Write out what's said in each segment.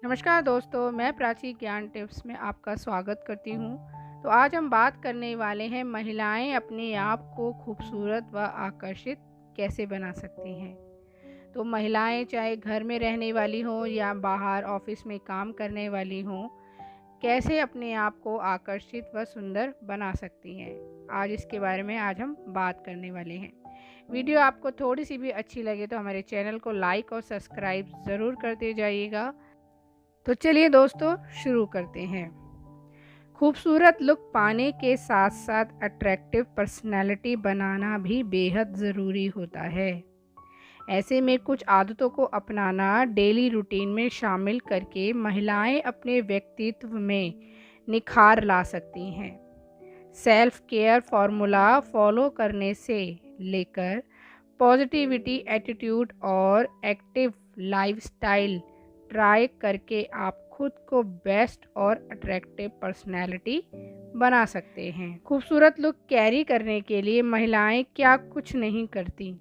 नमस्कार दोस्तों, मैं प्राची ज्ञान टिप्स में आपका स्वागत करती हूँ। तो आज हम बात करने वाले हैं महिलाएं अपने आप को खूबसूरत व आकर्षित कैसे बना सकती हैं। तो महिलाएं चाहे घर में रहने वाली हों या बाहर ऑफिस में काम करने वाली हों, कैसे अपने आप को आकर्षित व सुंदर बना सकती हैं। आज इसके बारे में हम बात करने वाले हैं। वीडियो आपको थोड़ी सी भी अच्छी लगे तो हमारे चैनल को लाइक और सब्सक्राइब ज़रूर करते जाइएगा। तो चलिए दोस्तों शुरू करते हैं। खूबसूरत लुक पाने के साथ साथ अट्रैक्टिव पर्सनैलिटी बनाना भी बेहद ज़रूरी होता है। ऐसे में कुछ आदतों को अपनाना डेली रूटीन में शामिल करके महिलाएं अपने व्यक्तित्व में निखार ला सकती हैं। सेल्फ केयर फॉर्मूला फॉलो करने से लेकर पॉजिटिविटी एटीट्यूड और एक्टिव लाइफस्टाइल ट्राई करके आप खुद को बेस्ट और अट्रैक्टिव पर्सनैलिटी बना सकते हैं। खूबसूरत लुक कैरी करने के लिए महिलाएं क्या कुछ नहीं करती।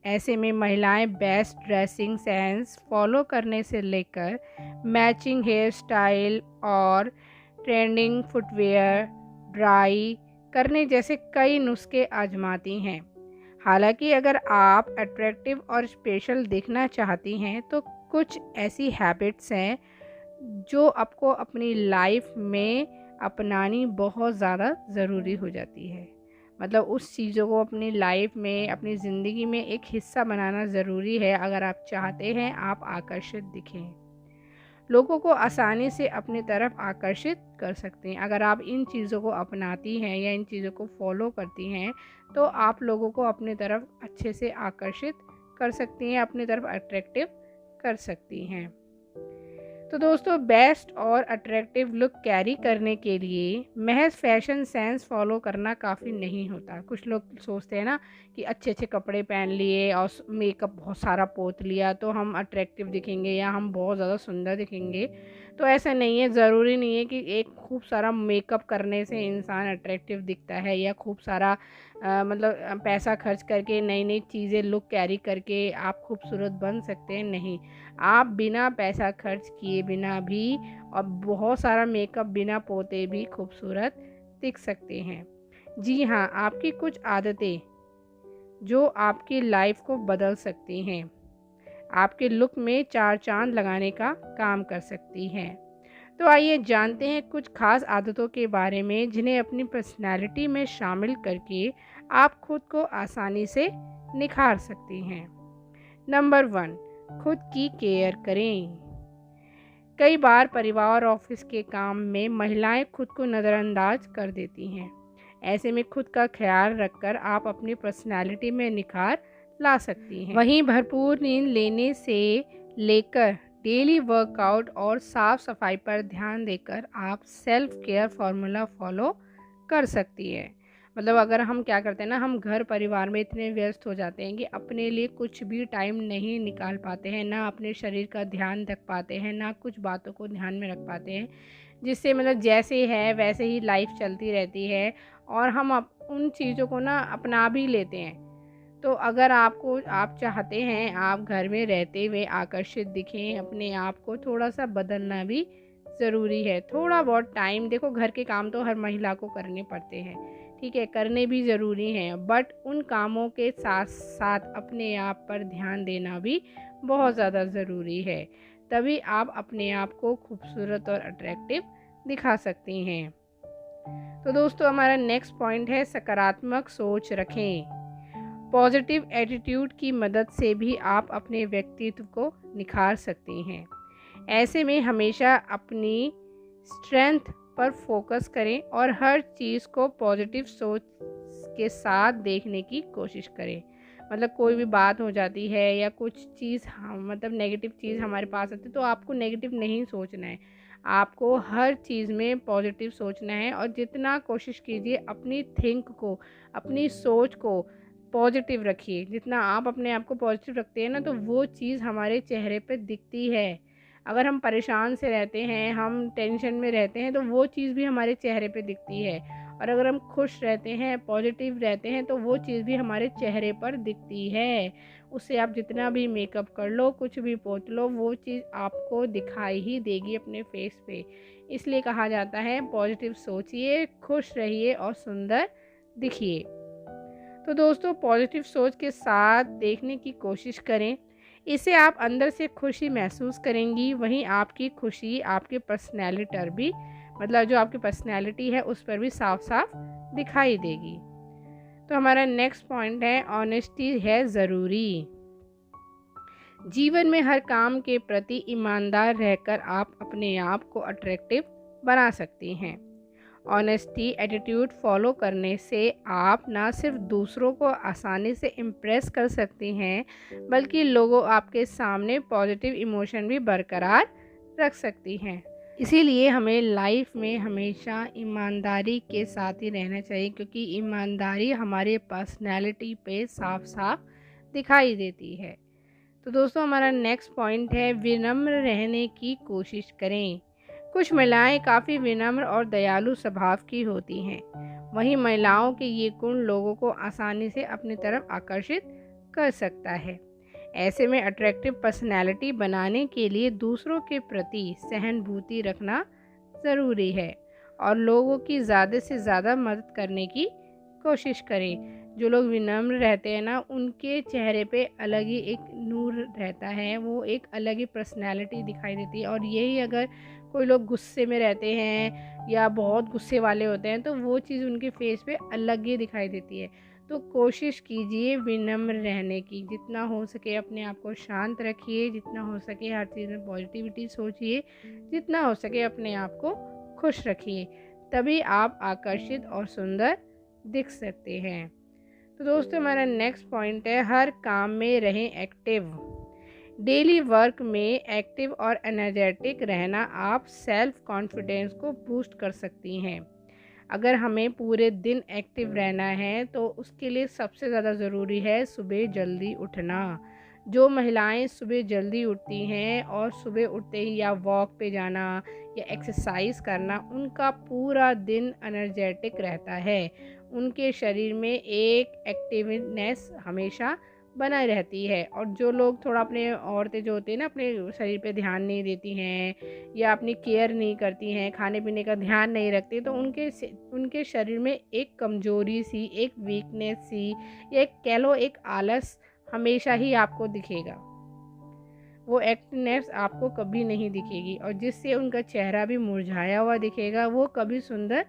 ऐसे में महिलाएं बेस्ट ड्रेसिंग सेंस फॉलो करने से लेकर मैचिंग हेयर स्टाइल और ट्रेंडिंग फुटवेयर ड्राई करने जैसे कई नुस्खे आजमाती हैं। हालांकि अगर आप अट्रैक्टिव और स्पेशल दिखना चाहती हैं तो कुछ ऐसी हैबिट्स हैं जो आपको अपनी लाइफ में अपनानी बहुत ज़्यादा ज़रूरी हो जाती है। मतलब उस चीज़ों को अपनी लाइफ में, अपनी ज़िंदगी में एक हिस्सा बनाना ज़रूरी है अगर आप चाहते हैं आप आकर्षित दिखें। लोगों को आसानी से अपनी तरफ आकर्षित कर सकते हैं। अगर आप इन चीज़ों को अपनाती हैं या इन चीज़ों को फॉलो करती हैं तो आप लोगों को अपनी तरफ अच्छे से आकर्षित कर सकती हैं, अपनी तरफ अट्रैक्टिव कर सकती हैं। तो दोस्तों बेस्ट और अट्रैक्टिव लुक कैरी करने के लिए महज फैशन सेंस फॉलो करना काफ़ी नहीं होता। कुछ लोग सोचते हैं ना कि अच्छे अच्छे कपड़े पहन लिए और मेकअप बहुत सारा पोत लिया तो हम अट्रैक्टिव दिखेंगे या हम बहुत ज़्यादा सुंदर दिखेंगे। तो ऐसा नहीं है, ज़रूरी नहीं है कि एक खूब सारा मेकअप करने से इंसान अट्रैक्टिव दिखता है या खूब सारा पैसा खर्च करके नई नई चीज़ें लुक कैरी करके आप खूबसूरत बन सकते हैं। नहीं, आप बिना पैसा खर्च किए बिना भी और बहुत सारा मेकअप बिना पोते भी खूबसूरत दिख सकते हैं। जी हाँ, आपकी कुछ आदतें जो आपकी लाइफ को बदल सकती हैं, आपके लुक में चार चांद लगाने का काम कर सकती हैं। तो आइए जानते हैं कुछ खास आदतों के बारे में जिन्हें अपनी पर्सनैलिटी में शामिल करके आप खुद को आसानी से निखार सकती हैं। नंबर 1, खुद की केयर करें। कई बार परिवार और ऑफिस के काम में महिलाएं खुद को नज़रअंदाज कर देती हैं। ऐसे में खुद का ख्याल रखकर आप अपनी पर्सनैलिटी में निखार ला सकती हैं। वहीं भरपूर नींद लेने से लेकर डेली वर्कआउट और साफ सफाई पर ध्यान देकर आप सेल्फ केयर फार्मूला फॉलो कर सकती है। मतलब अगर हम क्या करते हैं ना, हम घर परिवार में इतने व्यस्त हो जाते हैं कि अपने लिए कुछ भी टाइम नहीं निकाल पाते हैं, ना अपने शरीर का ध्यान रख पाते हैं, ना कुछ बातों को ध्यान में रख पाते हैं, जिससे जैसे है वैसे ही लाइफ चलती रहती है और हम उन चीज़ों को ना अपना भी लेते हैं। तो अगर आप चाहते हैं आप घर में रहते हुए आकर्षित दिखें, अपने आप को थोड़ा सा बदलना भी ज़रूरी है। थोड़ा बहुत टाइम, देखो घर के काम तो हर महिला को करने पड़ते हैं, ठीक है, करने भी ज़रूरी हैं, बट उन कामों के साथ साथ अपने आप पर ध्यान देना भी बहुत ज़्यादा ज़रूरी है। तभी आप अपने आप को खूबसूरत और अट्रैक्टिव दिखा सकती हैं। तो दोस्तों हमारा नेक्स्ट पॉइंट है सकारात्मक सोच रखें। पॉजिटिव एटीट्यूड की मदद से भी आप अपने व्यक्तित्व को निखार सकती हैं। ऐसे में हमेशा अपनी स्ट्रेंथ पर फोकस करें और हर चीज़ को पॉजिटिव सोच के साथ देखने की कोशिश करें। कोई भी बात हो जाती है या कुछ चीज़ नेगेटिव चीज़ हमारे पास आती है तो आपको नेगेटिव नहीं सोचना है, आपको हर चीज़ में पॉजिटिव सोचना है। और जितना कोशिश कीजिए अपनी थिंक को, अपनी सोच को पॉजिटिव रखिए। जितना आप अपने आप को पॉजिटिव रखते हैं ना तो वो चीज़ हमारे चेहरे पे दिखती है। अगर हम परेशान से रहते हैं, हम टेंशन में रहते हैं तो वो चीज़ भी हमारे चेहरे पे दिखती है। और अगर हम खुश रहते हैं, पॉजिटिव रहते हैं तो वो चीज़ भी हमारे चेहरे पर दिखती है। उससे आप जितना भी मेकअप कर लो, कुछ भी पोत लो, वो चीज़ आपको दिखाई ही देगी अपने फेस पे। इसलिए कहा जाता है पॉजिटिव सोचिए, खुश रहिए और सुंदर दिखिए। तो दोस्तों, पॉजिटिव सोच के साथ देखने की कोशिश करें। इससे आप अंदर से खुशी महसूस करेंगी। वहीं आपकी खुशी आपके पर्सनैलिटी पर भी, मतलब जो आपकी पर्सनैलिटी है उस पर भी साफ साफ दिखाई देगी। तो हमारा नेक्स्ट पॉइंट है, ऑनेस्टी है ज़रूरी। जीवन में हर काम के प्रति ईमानदार रहकर आप अपने आप को अट्रैक्टिव बना सकती हैं। ऑनेस्टी एटीट्यूड फॉलो करने से आप ना सिर्फ दूसरों को आसानी से इम्प्रेस कर सकती हैं, बल्कि लोगों आपके सामने पॉजिटिव इमोशन भी बरकरार रख सकती हैं। इसीलिए हमें लाइफ में हमेशा ईमानदारी के साथ ही रहना चाहिए, क्योंकि ईमानदारी हमारे पर्सनैलिटी पे साफ साफ दिखाई देती है। तो दोस्तों, हमारा नेक्स्ट पॉइंट है, विनम्र रहने की कोशिश करें। कुछ महिलाएं काफ़ी विनम्र और दयालु स्वभाव की होती हैं। वहीं महिलाओं के ये गुण लोगों को आसानी से अपनी तरफ आकर्षित कर सकता है। ऐसे में अट्रैक्टिव पर्सनैलिटी बनाने के लिए दूसरों के प्रति सहानुभूति रखना ज़रूरी है और लोगों की ज़्यादा से ज़्यादा मदद करने की कोशिश करें। जो लोग विनम्र रहते हैं ना, उनके चेहरे पे अलग ही एक नूर रहता है, वो एक अलग ही पर्सनैलिटी दिखाई देती है। और यही अगर कोई लोग गुस्से में रहते हैं या बहुत गुस्से वाले होते हैं, तो वो चीज़ उनके फेस पे अलग ही दिखाई देती है। तो कोशिश कीजिए विनम्र रहने की, जितना हो सके अपने आप को शांत रखिए, जितना हो सके हर चीज़ में पॉजिटिविटी सोचिए, जितना हो सके अपने आप को खुश रखिए, तभी आप आकर्षित और सुंदर दिख सकते हैं। तो दोस्तों, हमारा नेक्स्ट पॉइंट है, हर काम में रहें एक्टिव। डेली वर्क में एक्टिव और एनर्जेटिक रहना आप सेल्फ कॉन्फिडेंस को बूस्ट कर सकती हैं। अगर हमें पूरे दिन एक्टिव रहना है तो उसके लिए सबसे ज़्यादा ज़रूरी है सुबह जल्दी उठना। जो महिलाएं सुबह जल्दी उठती हैं और सुबह उठते ही या वॉक पे जाना या एक्सरसाइज करना, उनका पूरा दिन एनर्जेटिक रहता है। उनके शरीर में एक एक्टिवनेस हमेशा बनाए रहती है। और जो लोग थोड़ा, अपने औरतें जो होती हैं ना, अपने शरीर पे ध्यान नहीं देती हैं या अपनी केयर नहीं करती हैं, खाने पीने का ध्यान नहीं रखती, तो उनके शरीर में एक कमज़ोरी सी, एक वीकनेस सी, या एक कह लो एक आलस हमेशा ही आपको दिखेगा। वो एक्टिवनेस आपको कभी नहीं दिखेगी और जिससे उनका चेहरा भी मुरझाया हुआ दिखेगा, वो कभी सुंदर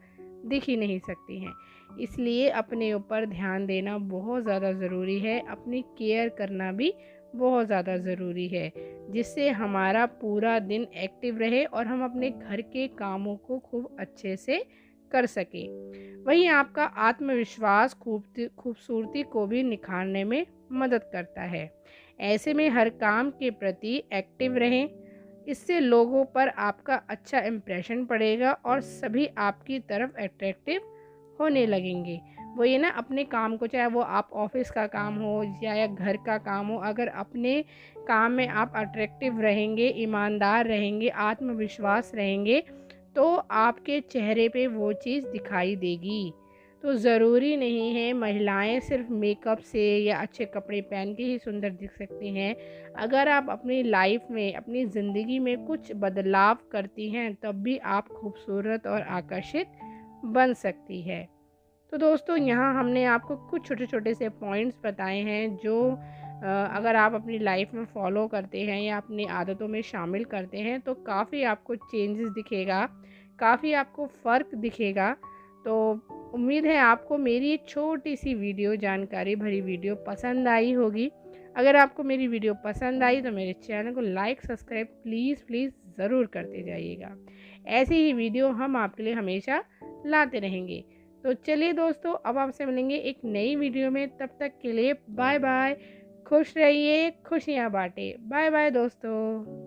दिख ही नहीं सकती हैं। इसलिए अपने ऊपर ध्यान देना बहुत ज़्यादा ज़रूरी है, अपनी केयर करना भी बहुत ज़्यादा ज़रूरी है, जिससे हमारा पूरा दिन एक्टिव रहे और हम अपने घर के कामों को खूब अच्छे से कर सके। वहीं आपका आत्मविश्वास खूबसूरती को भी निखारने में मदद करता है। ऐसे में हर काम के प्रति एक्टिव रहें, इससे लोगों पर आपका अच्छा इम्प्रेशन पड़ेगा और सभी आपकी तरफ अट्रैक्टिव होने लगेंगे। वो ये ना, अपने काम को, चाहे वो आप ऑफिस का काम हो या घर का काम हो, अगर अपने काम में आप अट्रैक्टिव रहेंगे, ईमानदार रहेंगे, आत्मविश्वास रहेंगे, तो आपके चेहरे पे वो चीज़ दिखाई देगी। तो ज़रूरी नहीं है महिलाएं सिर्फ मेकअप से या अच्छे कपड़े पहन के ही सुंदर दिख सकती हैं। अगर आप अपनी लाइफ में, अपनी ज़िंदगी में कुछ बदलाव करती हैं, तब भी आप खूबसूरत और आकर्षित बन सकती है। तो दोस्तों, यहाँ हमने आपको कुछ छोटे छोटे से पॉइंट्स बताए हैं जो अगर आप अपनी लाइफ में फॉलो करते हैं या अपनी आदतों में शामिल करते हैं तो काफ़ी आपको चेंजेस दिखेगा, काफ़ी आपको फ़र्क दिखेगा। तो उम्मीद है आपको मेरी एक छोटी सी वीडियो, जानकारी भरी वीडियो पसंद आई होगी। अगर आपको मेरी वीडियो पसंद आई तो मेरे चैनल को लाइक, सब्सक्राइब प्लीज़ ज़रूर करते जाइएगा। ऐसी ही वीडियो हम आपके लिए हमेशा लाते रहेंगे। तो चलिए दोस्तों, अब आपसे मिलेंगे एक नई वीडियो में। तब तक के लिए बाय बाय। खुश रहिए, खुशियाँ बांटे। बाय बाय दोस्तों।